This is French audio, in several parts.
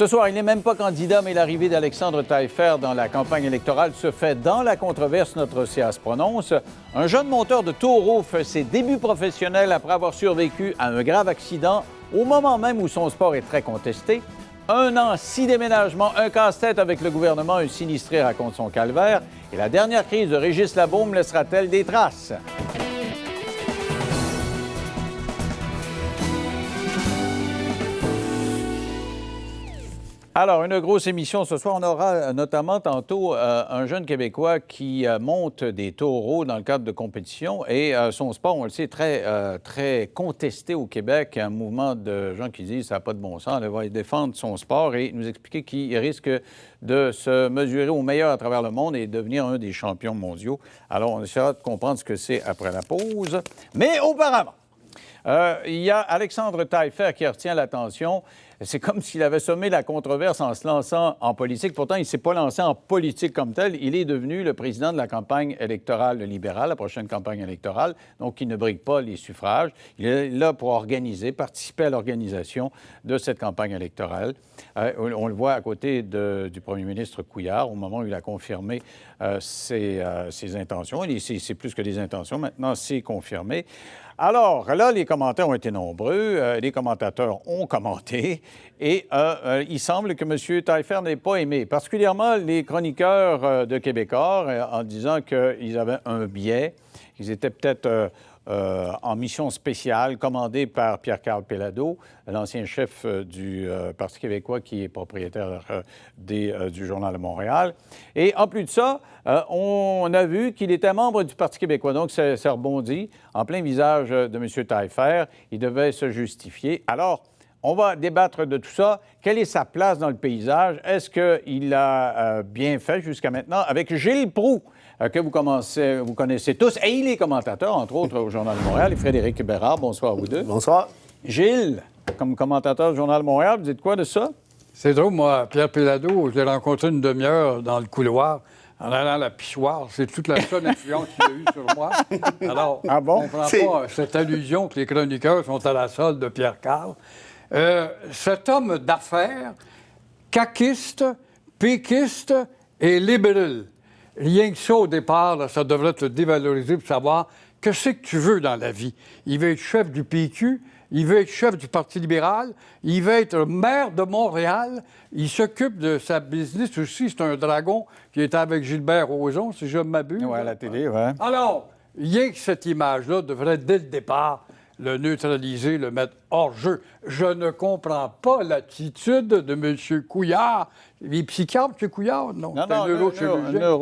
Ce soir, il n'est même pas candidat, mais l'arrivée d'Alexandre Taillefer dans la campagne électorale se fait dans la controverse. Notre CA se prononce. Un jeune monteur de taureaux fait ses débuts professionnels après avoir survécu à un grave accident au moment même où son sport est très contesté. 1 an, 6 déménagements, un casse-tête avec le gouvernement, un sinistré raconte son calvaire. Et la dernière crise de Régis Labaume laissera-t-elle des traces? Alors, une grosse émission ce soir. On aura notamment tantôt un jeune Québécois qui monte des taureaux dans le cadre de compétition et son sport, on le sait, très contesté au Québec. Un mouvement de gens qui disent « ça n'a pas de bon sens », elle va défendre son sport et nous expliquer qu'il risque de se mesurer au meilleur à travers le monde et devenir un des champions mondiaux. Alors, on essaiera de comprendre ce que c'est après la pause. Mais auparavant, il y a Alexandre Taillefer qui retient l'attention. C'est comme s'il avait sommé la controverse en se lançant en politique. Pourtant, il ne s'est pas lancé en politique comme tel. Il est devenu le président de la campagne électorale libérale, la prochaine campagne électorale. Donc, il ne brigue pas les suffrages. Il est là pour participer à l'organisation de cette campagne électorale. On le voit à côté du premier ministre Couillard, au moment où il a confirmé ses intentions. C'est plus que des intentions. Maintenant, c'est confirmé. Alors, là, les commentaires ont été nombreux, les commentateurs ont commenté, et il semble que M. Taillefer n'ait pas aimé, particulièrement les chroniqueurs de Québécois, en disant qu'ils avaient un biais, qu'ils étaient peut-être en mission spéciale, commandée par Pierre-Carl Péladeau, l'ancien chef du Parti québécois qui est propriétaire du Journal de Montréal. Et en plus de ça, on a vu qu'il était membre du Parti québécois. Donc, ça rebondit en plein visage de M. Taillefer. Il devait se justifier. Alors, on va débattre de tout ça. Quelle est sa place dans le paysage? Est-ce qu'il a bien fait jusqu'à maintenant? Avec Gilles Proulx, que vous connaissez tous, et il est commentateur, entre autres, au Journal de Montréal, et Frédéric Bérard. Bonsoir à vous deux. Bonsoir. Gilles, comme commentateur du Journal de Montréal, vous dites quoi de ça? C'est drôle, moi, Pierre Péladeau, je l'ai rencontré une demi-heure dans le couloir, en allant à la pissoire. C'est toute la seule influence qu'il a eue sur moi. Alors, ah bon? on ne comprend pas cette allusion que les chroniqueurs sont à la solde de Pierre-Carl. Cet homme d'affaires, caquiste, péquiste et libéral. Rien que ça, au départ, là, ça devrait te dévaloriser pour savoir que c'est que tu veux dans la vie. Il veut être chef du PQ, il veut être chef du Parti libéral, il veut être maire de Montréal, il s'occupe de sa business aussi. C'est un dragon qui était avec Gilbert Rozon, si je ne m'abuse. Oui, à la télé, oui. Alors, rien que cette image-là devrait, dès le départ, le neutraliser, le mettre hors jeu. Je ne comprends pas l'attitude de M. Couillard. Il est psychiatre, M. Couillard? Non, non, un neurochirurgien.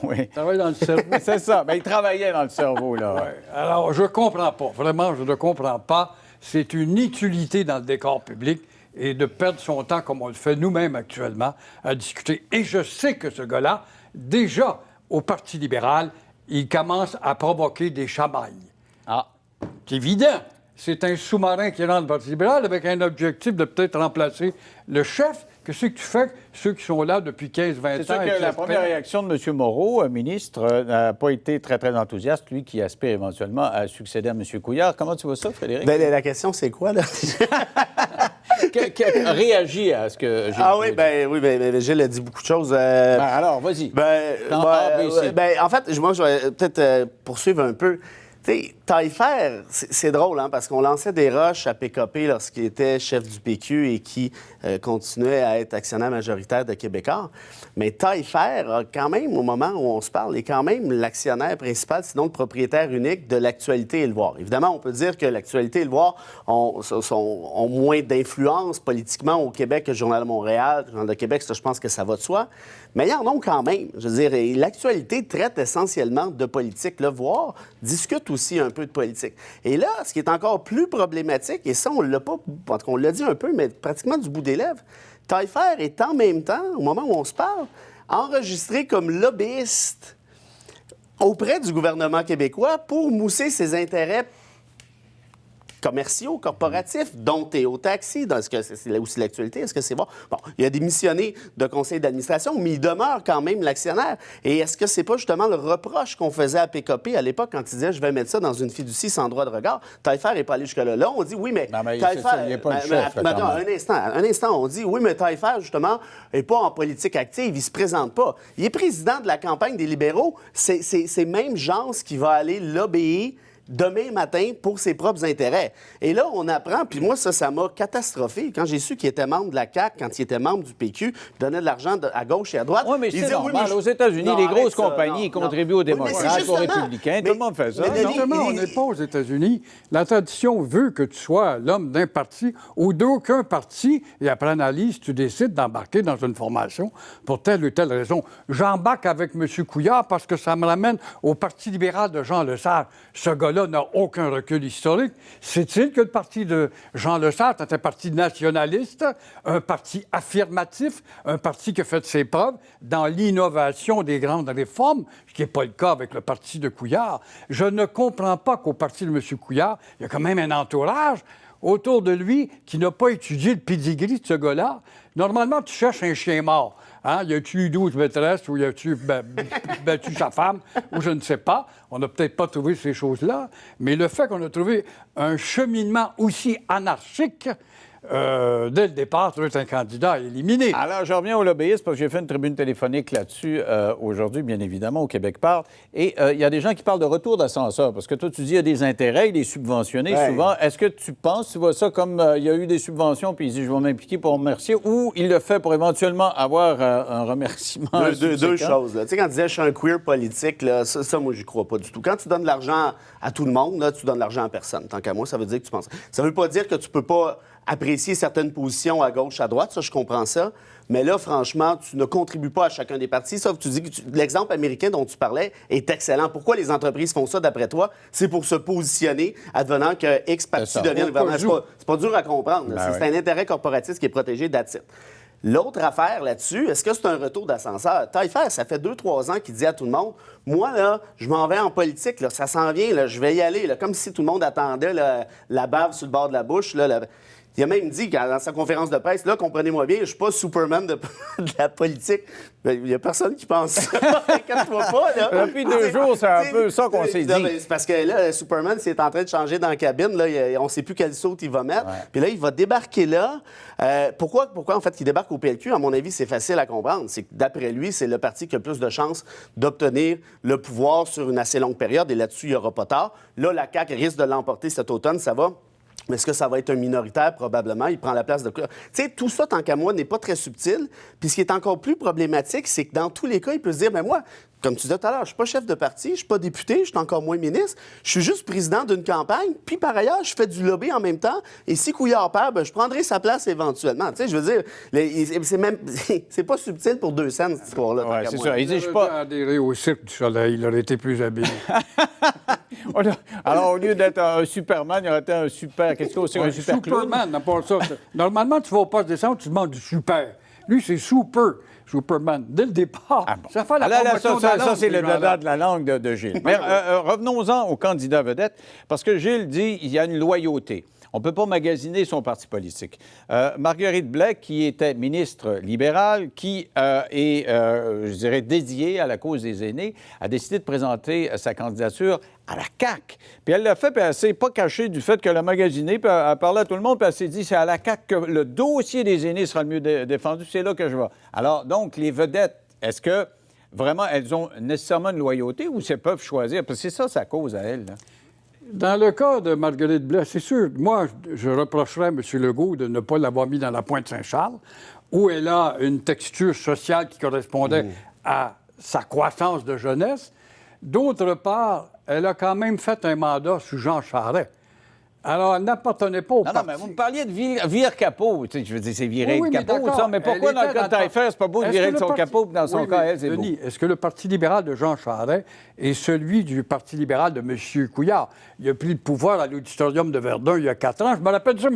Oui. Il travaille dans le cerveau. C'est ça. Bien, il travaillait dans le cerveau, là. Ouais. Alors, je ne comprends pas. Vraiment, je ne comprends pas. C'est une inutilité dans le décor public et de perdre son temps, comme on le fait nous-mêmes actuellement, à discuter. Et je sais que ce gars-là, déjà, au Parti libéral, il commence à provoquer des chamailles. Ah. C'est évident. C'est un sous-marin qui est dans le Parti libéral avec un objectif de peut-être remplacer le chef. Qu'est-ce que tu fais, ceux qui sont là depuis 15-20 ans? C'est sûr que la première réaction de M. Moreau, ministre, n'a pas été très, très enthousiaste, lui qui aspire éventuellement à succéder à M. Couillard. Comment tu vois ça, Frédéric? Bien, la question, c'est quoi, là? Réagis à ce que Gilles oui, Gilles a dit beaucoup de choses. Alors, vas-y. En fait, moi, je vais peut-être poursuivre un peu. Tu sais, Taillefer, c'est drôle, hein, parce qu'on lançait des roches à PKP lorsqu'il était chef du PQ et qui continuait à être actionnaire majoritaire de Québécois. Mais Taillefer, quand même, au moment où on se parle, est quand même l'actionnaire principal, sinon le propriétaire unique de l'Actualité et le Voir. Évidemment, on peut dire que l'Actualité et le Voir ont moins d'influence politiquement au Québec que le Journal de Montréal. Le Journal de Québec, ça, je pense que ça va de soi. Mais ils en ont quand même. Je veux dire, l'Actualité traite essentiellement de politique. Le Voir discute aussi un peu de politique. Et là, ce qui est encore plus problématique, et ça, on l'a pas, en tout cas, on l'a dit un peu, mais pratiquement du bout des lèvres, Taillefer est en même temps, au moment où on se parle, enregistré comme lobbyiste auprès du gouvernement québécois pour mousser ses intérêts commerciaux, corporatifs, dont Théo Taxi. Est-ce que c'est là aussi l'actualité? Est-ce que c'est bon? Bon, il a démissionné de conseil d'administration, mais il demeure quand même l'actionnaire. Et est-ce que c'est pas justement le reproche qu'on faisait à PKP à l'époque quand il disait « je vais mettre ça dans une fiducie sans droit de regard ». Taillefer n'est pas allé jusque-là. Là, on dit « oui, mais Taillefer... » il n'est pas le chef. Un instant, on dit « oui, mais Taillefer, justement, n'est pas en politique active, il se présente pas. Il est président de la campagne des libéraux. C'est même gens qui va aller l'obéir demain matin pour ses propres intérêts. Et là, on apprend, puis moi, ça m'a catastrophé. Quand j'ai su qu'il était membre de la CAQ, quand il était membre du PQ, il donnait de l'argent à gauche et à droite. Oui, mais c'est normal. Aux États-Unis, les grosses compagnies ils contribuent aux démocrates, aux républicains. Tout le monde fait ça. Justement, on n'est pas aux États-Unis. La tradition veut que tu sois l'homme d'un parti ou d'aucun parti, et après analyse, tu décides d'embarquer dans une formation pour telle ou telle raison. J'embarque avec M. Couillard parce que ça me ramène au Parti libéral de Jean Lesage. Ce gars-là n'a aucun recul historique. Sait-il que le parti de Jean Lesage est un parti nationaliste, un parti affirmatif, un parti qui a fait ses preuves dans l'innovation des grandes réformes, ce qui n'est pas le cas avec le parti de Couillard. Je ne comprends pas qu'au parti de M. Couillard, il y a quand même un entourage autour de lui qui n'a pas étudié le pedigree de ce gars-là. Normalement, tu cherches un chien mort. Hein? Y a-tu eu 12 maîtresses ou y a-tu battu sa femme ou je ne sais pas. On n'a peut-être pas trouvé ces choses-là. Mais le fait qu'on a trouvé un cheminement aussi anarchique, dès le départ, tu es un candidat éliminé. Alors, je reviens au lobbyisme parce que j'ai fait une tribune téléphonique là-dessus aujourd'hui, bien évidemment, au Québec parle. Et il y a des gens qui parlent de retour d'ascenseur parce que toi, tu dis qu'il y a des intérêts, il est subventionné souvent. Est-ce que tu penses, tu vois ça comme il y a eu des subventions puis il dit je vais m'impliquer pour remercier ou il le fait pour éventuellement avoir un remerciement? Deux choses. Tu sais, quand tu disais je suis un queer politique, là, ça, moi, j'y crois pas du tout. Quand tu donnes de l'argent à tout le monde, là, tu donnes de l'argent à personne. Tant qu'à moi, ça veut dire que tu penses. Ça veut pas dire que tu peux pas apprécier certaines positions à gauche, à droite, ça, je comprends ça. Mais là, franchement, tu ne contribues pas à chacun des partis. Sauf que tu dis que l'exemple américain dont tu parlais est excellent. Pourquoi les entreprises font ça, d'après toi? C'est pour se positionner, advenant que X parti devient le gouvernement. C'est pas dur à comprendre. C'est un intérêt corporatiste qui est protégé d'attitude. L'autre affaire là-dessus, est-ce que c'est un retour d'ascenseur? Taillefer, ça fait 2-3 ans qu'il dit à tout le monde, moi, là, je m'en vais en politique, là, ça s'en vient, là, je vais y aller, là, comme si tout le monde attendait là, la bave sur le bord de la bouche. Là, il a même dit dans sa conférence de presse, là, comprenez-moi bien, je suis pas Superman de la politique. Il n'y a personne qui pense ça. Inquiète-toi pas, là. Depuis 2 jours, c'est un peu ça qu'on s'est dit. C'est parce que là, Superman, c'est en train de changer dans la cabine. Là, on ne sait plus quelle saute il va mettre. Ouais. Puis là, il va débarquer là. Pourquoi, en fait, il débarque au PLQ? À mon avis, c'est facile à comprendre. C'est que, d'après lui, c'est le parti qui a plus de chances d'obtenir le pouvoir sur une assez longue période. Et là-dessus, il n'y aura pas tard. Là, la CAQ risque de l'emporter cet automne. Ça va. Mais est-ce que ça va être un minoritaire? Probablement. Il prend la place de... Tu sais, tout ça, tant qu'à moi, n'est pas très subtil. Puis ce qui est encore plus problématique, c'est que dans tous les cas, il peut se dire, mais moi, comme tu disais tout à l'heure, je suis pas chef de parti, je suis pas député, je suis encore moins ministre, je suis juste président d'une campagne, puis par ailleurs, je fais du lobby en même temps, et si Couillard perd, ben, je prendrai sa place éventuellement. Tu sais, je veux dire, c'est pas subtil pour 2 cents, cette histoire-là. Oui, c'est ça. Il dit, je suis pas adhéré au Cirque du Soleil, il aurait été plus habile. Alors, au lieu d'être un Superman, il aurait été un super... Qu'est-ce que c'est, un super Superman, n'a pas ça. Normalement, tu vas au poste descendre, tu demandes du super. Lui, c'est Superman. Dès le départ, ça fait la promotion de la langue. Ça, c'est le dada de la langue de Gilles. Mais revenons-en au candidat vedette, parce que Gilles dit qu'il y a une loyauté. On ne peut pas magasiner son parti politique. Marguerite Blais, qui était ministre libérale, qui est, je dirais, dédiée à la cause des aînés, a décidé de présenter sa candidature à la CAQ. Puis elle l'a fait, puis elle ne s'est pas cachée du fait qu'elle a magasiné, puis elle a parlé à tout le monde, puis elle s'est dit, c'est à la CAQ que le dossier des aînés sera le mieux défendu, c'est là que je vais. Alors, donc, les vedettes, est-ce que vraiment elles ont nécessairement une loyauté ou elles peuvent choisir? Parce que c'est ça sa cause à elle, là. Dans le cas de Marguerite Blais, c'est sûr, moi, je reprocherais à M. Legault de ne pas l'avoir mis dans la Pointe-Saint-Charles, où elle a une texture sociale qui correspondait à sa croissance de jeunesse. D'autre part, elle a quand même fait un mandat sous Jean Charest. Alors, elle n'appartenait pas au parti. Non, mais vous me parliez de vire capot. Tu sais, je veux dire, c'est virer oui, le capot, ça. Mais pourquoi dans le cas de Taillefer, c'est pas beau de virer de son capot, puis dans son cas, elle, c'est beau? Denis, est-ce que le Parti libéral de Jean Charest est celui du Parti libéral de M. Couillard? Il a pris le pouvoir à l'auditorium de Verdun il y a 4 ans. Je me rappelle ça,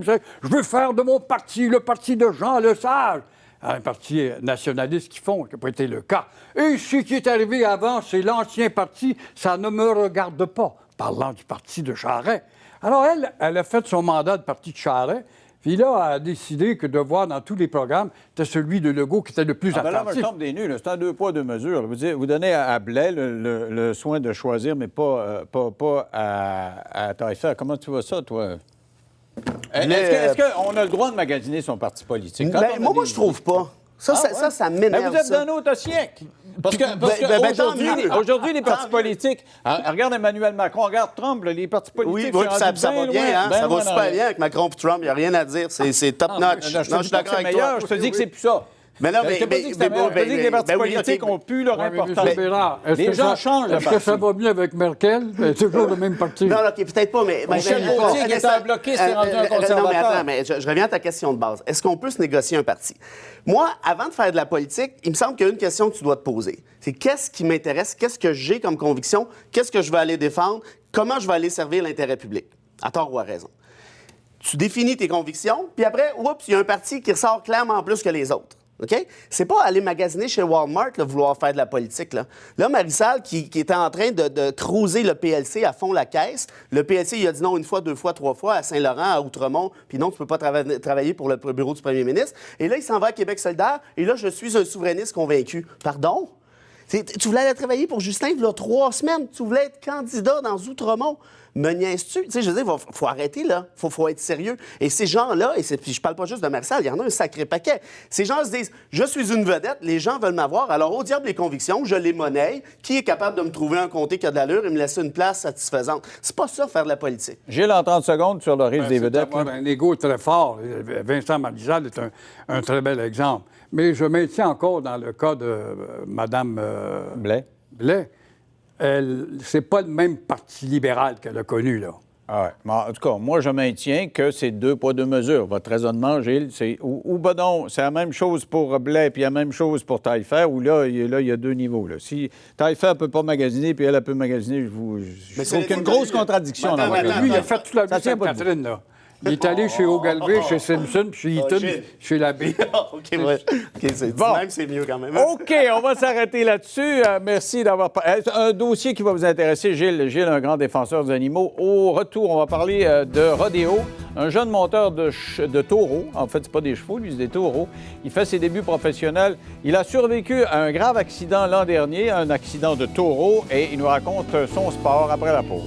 je veux faire de mon parti le parti de Jean Lesage. Un parti nationaliste qui font, qui n'a pas été le cas. Et ce qui est arrivé avant, c'est l'ancien parti, ça ne me regarde pas. Parlant du parti de Charest. Alors, elle a fait son mandat de parti de Charest. Puis là, elle a décidé que de voir dans tous les programmes, c'était celui de Legault qui était le plus attentif. Là, je tombe des nues. C'est un 2 poids, 2 mesures. Vous donnez à Blais le soin de choisir, mais pas à Taillefer. Comment tu vois ça, toi? Est-ce qu'on a le droit de magasiner son parti politique? Moi, je trouve pas. Ça m'énerve. Vous êtes d'un autre siècle. Parce que aujourd'hui, les partis politiques... regarde Emmanuel Macron, regarde Trump, les partis politiques... Oui, ça va bien, hein? Ça va super bien avec Macron et Trump, il n'y a rien à dire. C'est top-notch. Je suis d'accord avec toi. Je te dis que c'est plus ça. Mais non, je te dis que les partis politiques ont plus leur importance. Les gens changent. Est-ce que ça va mieux avec Merkel? C'est toujours le même parti. Non, OK, peut-être pas, mais... Michel Gauthier, qui était un bloquiste, est rendu un conservateur. Non, mais attends, mais je reviens à ta question de base. Est-ce qu'on peut se négocier un parti? Moi, avant de faire de la politique, il me semble qu'il y a une question que tu dois te poser. C'est qu'est-ce qui m'intéresse? Qu'est-ce que j'ai comme conviction? Qu'est-ce que je vais aller défendre? Comment je vais aller servir l'intérêt public? À tort ou à raison. Tu définis tes convictions, puis après, oups, il y a un parti qui ressort clairement plus que les autres. OK? C'est pas aller magasiner chez Walmart, là, vouloir faire de la politique. Là Marisal, qui était en train de cruiser le PLC à fond la caisse, le PLC, il a dit non 1 fois, 2 fois, 3 fois à Saint-Laurent, à Outremont, puis non, tu peux pas travailler pour le bureau du premier ministre. Et là, il s'en va à Québec solidaire, et là, je suis un souverainiste convaincu. Pardon? Tu voulais aller travailler pour Justin il y a 3 semaines. Tu voulais être candidat dans Outremont. Me niaises-tu? Tu sais, je veux dire, faut arrêter, là. Faut être sérieux. Et ces gens-là, puis je parle pas juste de Marisal, il y en a un sacré paquet. Ces gens se disent, je suis une vedette, les gens veulent m'avoir, alors au diable les convictions, je les monnaie. Qui est capable de me trouver un comté qui a de l'allure et me laisser une place satisfaisante? C'est pas ça, faire de la politique. Gilles, en 30 secondes sur le risque des vedettes. Un égo très fort. Vincent Marisal est un très bel exemple. Mais je maintiens encore dans le cas de Mme Blais. C'est pas le même parti libéral qu'elle a connu, là. Ah ouais. Mais en tout cas, moi, je maintiens que c'est 2 poids, 2 mesures. Votre raisonnement, Gilles, c'est... Ou ben non, c'est la même chose pour Blais puis la même chose pour Taillefer, où là, il y a 2 niveaux. Là. Si Taillefer ne peut pas magasiner puis elle peut magasiner, je trouve qu'il y a une grosse contradiction dans votre... Lui, il a fait toute la vie Sainte-Catherine, là. Il est allé chez O'Galvey, chez Simpson, puis chez Eaton, chez l'abbé. OK, c'est bon. Même, c'est mieux quand même. OK, on va s'arrêter là-dessus. Merci d'avoir... Un dossier qui va vous intéresser, Gilles. Gilles, un grand défenseur des animaux. Au retour, on va parler de rodéo. Un jeune monteur de taureaux. En fait, c'est pas des chevaux, lui, c'est des taureaux. Il fait ses débuts professionnels. Il a survécu à un grave accident l'an dernier, un accident de taureau, et il nous raconte son sport après la pause.